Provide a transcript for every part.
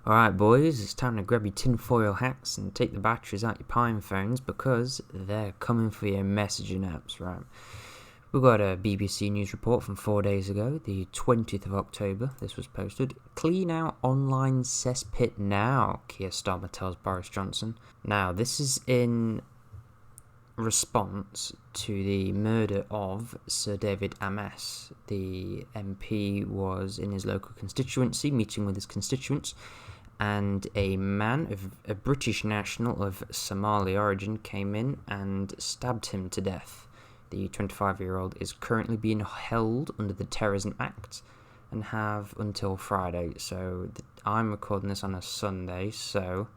Alright boys, it's time to grab your tinfoil hats and take the batteries out your pine phones because they're coming for your messaging apps, right? We've got a BBC News report from 4 days ago, the 20th of October. This was posted. Clean out online cesspit now, Keir Starmer tells Boris Johnson. Now, this is in response to the murder of Sir David Amess. The MP was in his local constituency, meeting with his constituents, and a man, a British national of Somali origin, came in and stabbed him to death. The 25-year-old is currently being held under the Terrorism Act and have until Friday. So I'm recording this on a Sunday, so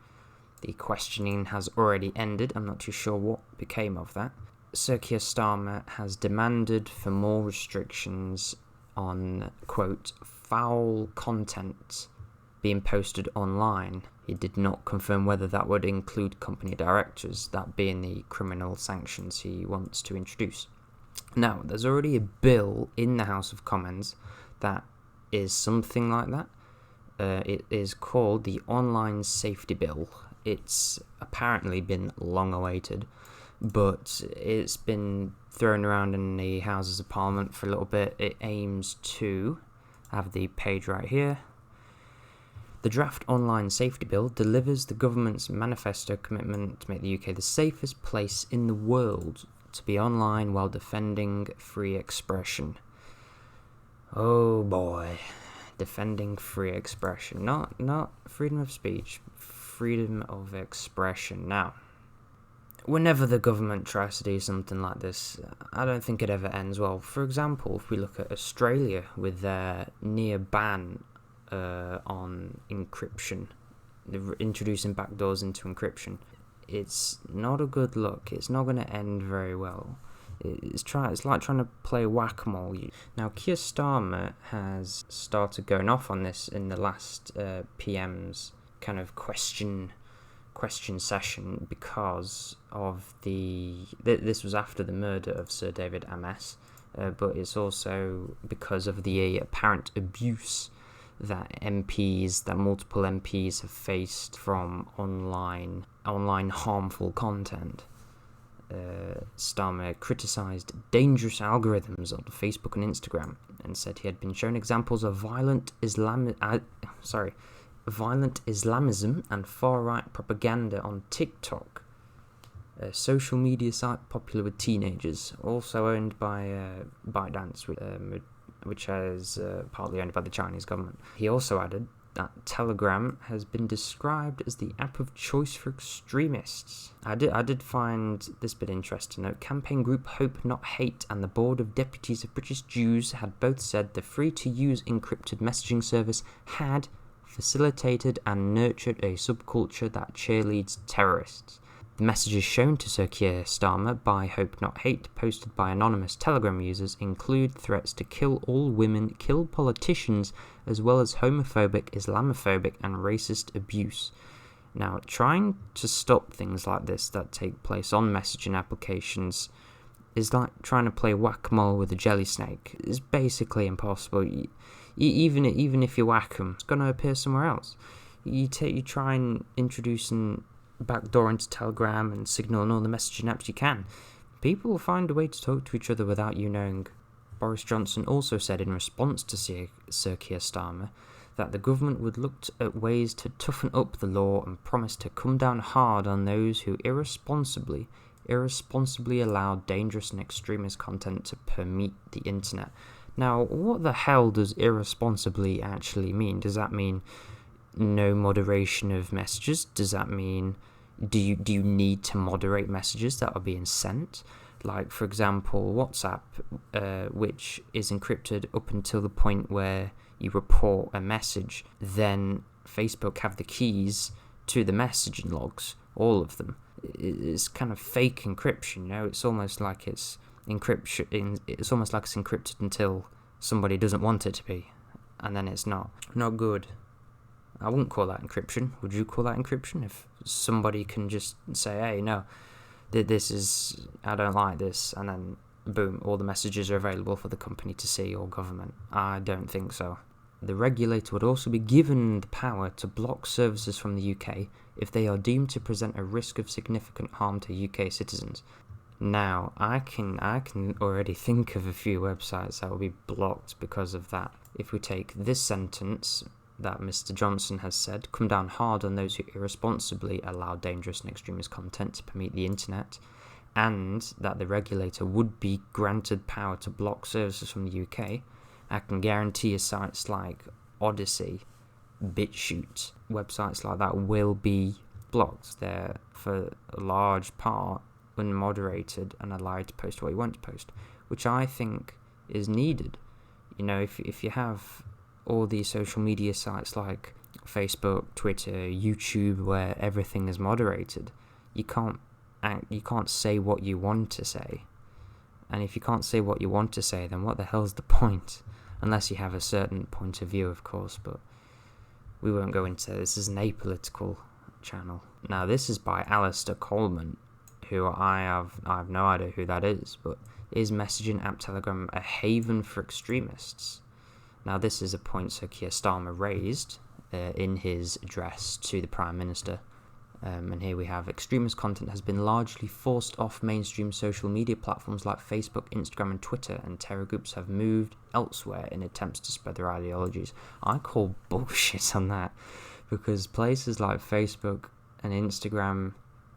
the questioning has already ended. I'm not too sure what became of that. Sir Keir Starmer has demanded for more restrictions on, quote, foul content being posted online. He did not confirm whether that would include company directors, that being the criminal sanctions he wants to introduce. Now, there's already a bill in the House of Commons that is something like that. It is called the Online Safety Bill. It's apparently been long awaited, but it's been thrown around in the Houses of Parliament for a little bit. It aims to, I have the page right here. The draft Online Safety Bill delivers the government's manifesto commitment to make the UK the safest place in the world to be online while defending free expression. Oh boy, defending free expression, not freedom of speech, freedom of expression. Now, whenever the government tries to do something like this, I don't think it ever ends well. For example, if we look at Australia with their near ban on encryption, introducing backdoors into encryption, it's not a good look. It's not going to end very well. It's like trying to play whack-a-mole. Now, Keir Starmer has started going off on this in the last PM's kind of question session because of this was after the murder of Sir David Amess, but it's also because of the apparent abuse that multiple MPs have faced from online harmful content. Starmer criticised dangerous algorithms on Facebook and Instagram and said he had been shown examples of violent Islamism and far-right propaganda on TikTok, a social media site popular with teenagers, also owned by ByteDance, which is partly owned by the Chinese government. He also added that Telegram has been described as the app of choice for extremists. I did find this bit interesting. Note, campaign group Hope Not Hate and the Board of Deputies of British Jews had both said the free-to-use encrypted messaging service had facilitated and nurtured a subculture that cheerleads terrorists. The messages shown to Sir Keir Starmer by Hope Not Hate, posted by anonymous Telegram users, include threats to kill all women, kill politicians, as well as homophobic, Islamophobic, and racist abuse. Now, trying to stop things like this that take place on messaging applications is like trying to play whack-a-mole with a jelly snake. It's basically impossible. Even if you whack them, it's going to appear somewhere else. You try and introduce an backdoor into Telegram and Signal and all the messaging apps you can. People will find a way to talk to each other without you knowing. Boris Johnson also said in response to Sir Keir Starmer that the government would look at ways to toughen up the law and promised to come down hard on those who irresponsibly allow dangerous and extremist content to permeate the internet. Now, what the hell does irresponsibly actually mean? Does that mean no moderation of messages? Does that mean do you need to moderate messages that are being sent? Like, for example, WhatsApp, which is encrypted up until the point where you report a message, then Facebook have the keys to the messaging logs, all of them. It's kind of fake encryption, It's almost like it's encryption. It's almost like it's encrypted until somebody doesn't want it to be, and then it's not good. I wouldn't call that encryption. Would you call that encryption? If somebody can just say, hey, no, I don't like this, and then boom, all the messages are available for the company to see or government. I don't think so. the regulator would also be given the power to block services from the UK if they are deemed to present a risk of significant harm to UK citizens. Now, I can already think of a few websites that will be blocked because of that. If we take this sentence that Mr. Johnson has said, come down hard on those who irresponsibly allow dangerous and extremist content to permeate the internet, and that the regulator would be granted power to block services from the UK, I can guarantee you sites like Odyssey, BitChute, websites like that will be blocked. They're, for a large part, unmoderated and allowed to post what you want to post, which I think is needed. You know, if you have all these social media sites like Facebook, Twitter, YouTube, where everything is moderated, you can't say what you want to say. And if you can't say what you want to say, then what the hell's the point? Unless you have a certain point of view, of course, but we won't go into this. This is an apolitical channel. Now, this is by Alistair Coleman, who I have no idea who that is, but is messaging app Telegram a haven for extremists? Now, this is a point Sir Keir Starmer raised in his address to the Prime Minister. And here we have, extremist content has been largely forced off mainstream social media platforms like Facebook, Instagram and Twitter, and terror groups have moved elsewhere in attempts to spread their ideologies. I call bullshit on that, because places like Facebook and Instagram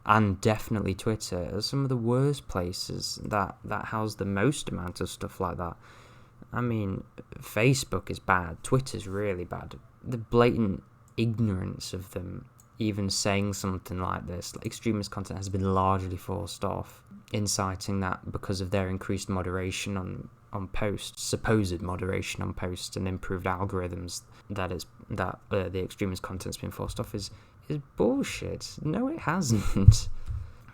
and definitely Twitter are some of the worst places that house the most amount of stuff like that. I mean, Facebook is bad, Twitter's really bad. The blatant ignorance of them even saying something like this, like extremist content, has been largely forced off, inciting that because of their increased moderation on posts, supposed moderation on posts, and improved algorithms. The extremist content's been forced off is bullshit. No, it hasn't.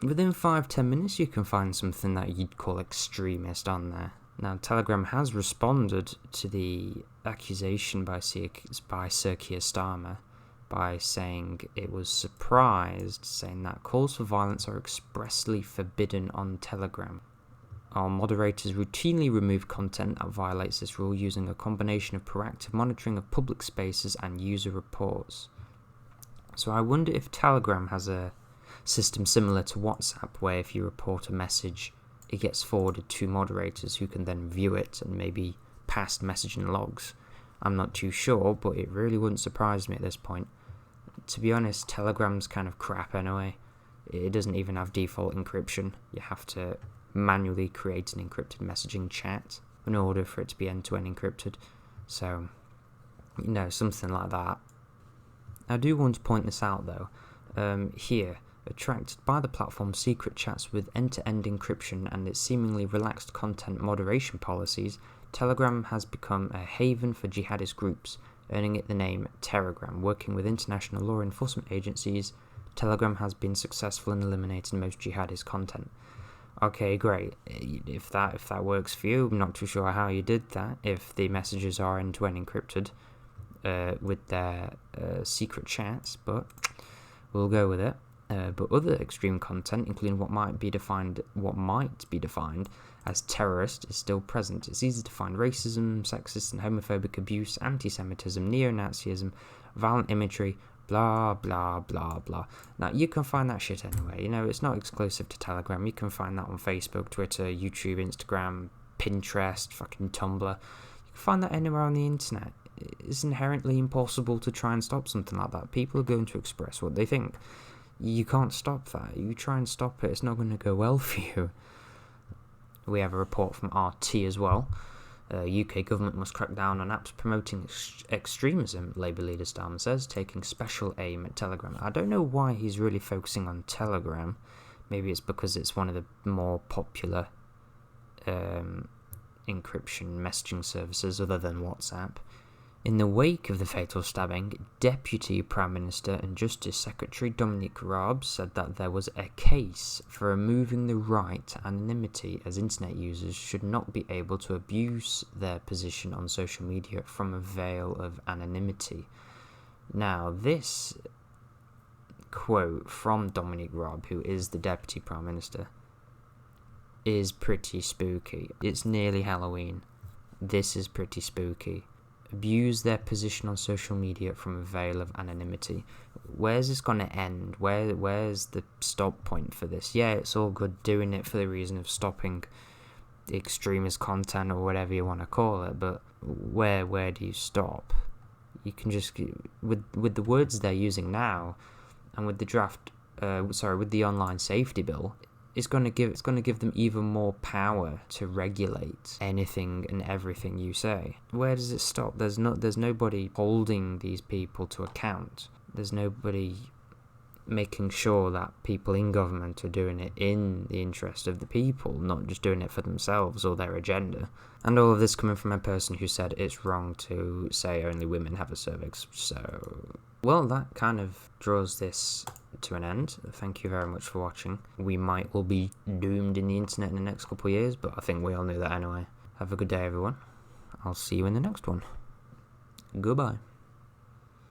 Within 5-10 minutes, you can find something that you'd call extremist on there. Now, Telegram has responded to the accusation by Sir Keir Starmer by saying it was surprised, saying that calls for violence are expressly forbidden on Telegram. Our moderators routinely remove content that violates this rule using a combination of proactive monitoring of public spaces and user reports. So I wonder if Telegram has a system similar to WhatsApp, where if you report a message, it gets forwarded to moderators who can then view it and maybe pass messaging logs. I'm not too sure, but it really wouldn't surprise me at this point. To be honest, Telegram's kind of crap anyway. It doesn't even have default encryption. You have to manually create an encrypted messaging chat in order for it to be end-to-end encrypted. So, something like that. I do want to point this out though. Here, attracted by the platform's secret chats with end-to-end encryption and its seemingly relaxed content moderation policies, Telegram has become a haven for jihadist groups, earning it the name Terragram. Working with international law enforcement agencies, Telegram has been successful in eliminating most jihadist content. Okay, great. If that works for you, I'm not too sure how you did that. If the messages are end-to-end encrypted with their secret chats, but we'll go with it. But other extreme content, including what might be defined as terrorist, is still present. It's easy to find racism, sexist and homophobic abuse, anti-Semitism, neo-Nazism, violent imagery, blah, blah, blah, blah. Now, you can find that shit anyway. It's not exclusive to Telegram. You can find that on Facebook, Twitter, YouTube, Instagram, Pinterest, fucking Tumblr. You can find that anywhere on the internet. It's inherently impossible to try and stop something like that. People are going to express what they think. You can't stop that. You try and stop it, it's not going to go well for you. We have a report from RT as well. UK government must crack down on apps promoting extremism, Labour leader Starmer says, taking special aim at Telegram. I don't know why he's really focusing on Telegram. Maybe it's because it's one of the more popular encryption messaging services other than WhatsApp. In the wake of the fatal stabbing, Deputy Prime Minister and Justice Secretary Dominic Raab said that there was a case for removing the right to anonymity, as internet users should not be able to abuse their position on social media from a veil of anonymity. Now, this quote from Dominic Raab, who is the Deputy Prime Minister, is pretty spooky. It's nearly Halloween. This is pretty spooky. abuse their position on social media from a veil of anonymity. Where's this going to end? Where's the stop point for this? Yeah, it's all good doing it for the reason of stopping the extremist content or whatever you want to call it, but where do you stop? You can just, with the words they're using now, and with the with the online safety bill, it's going to give them even more power to regulate anything and everything you say. Where does it stop? There's nobody holding these people to account. There's nobody making sure that people in government are doing it in the interest of the people, not just doing it for themselves or their agenda. And all of this coming from a person who said it's wrong to say only women have a cervix. So, well, that kind of draws this to an end. Thank you very much for watching. We might all be doomed in the internet in the next couple of years, but I think we all knew that anyway. Have a good day, everyone. I'll see you in the next one. Goodbye.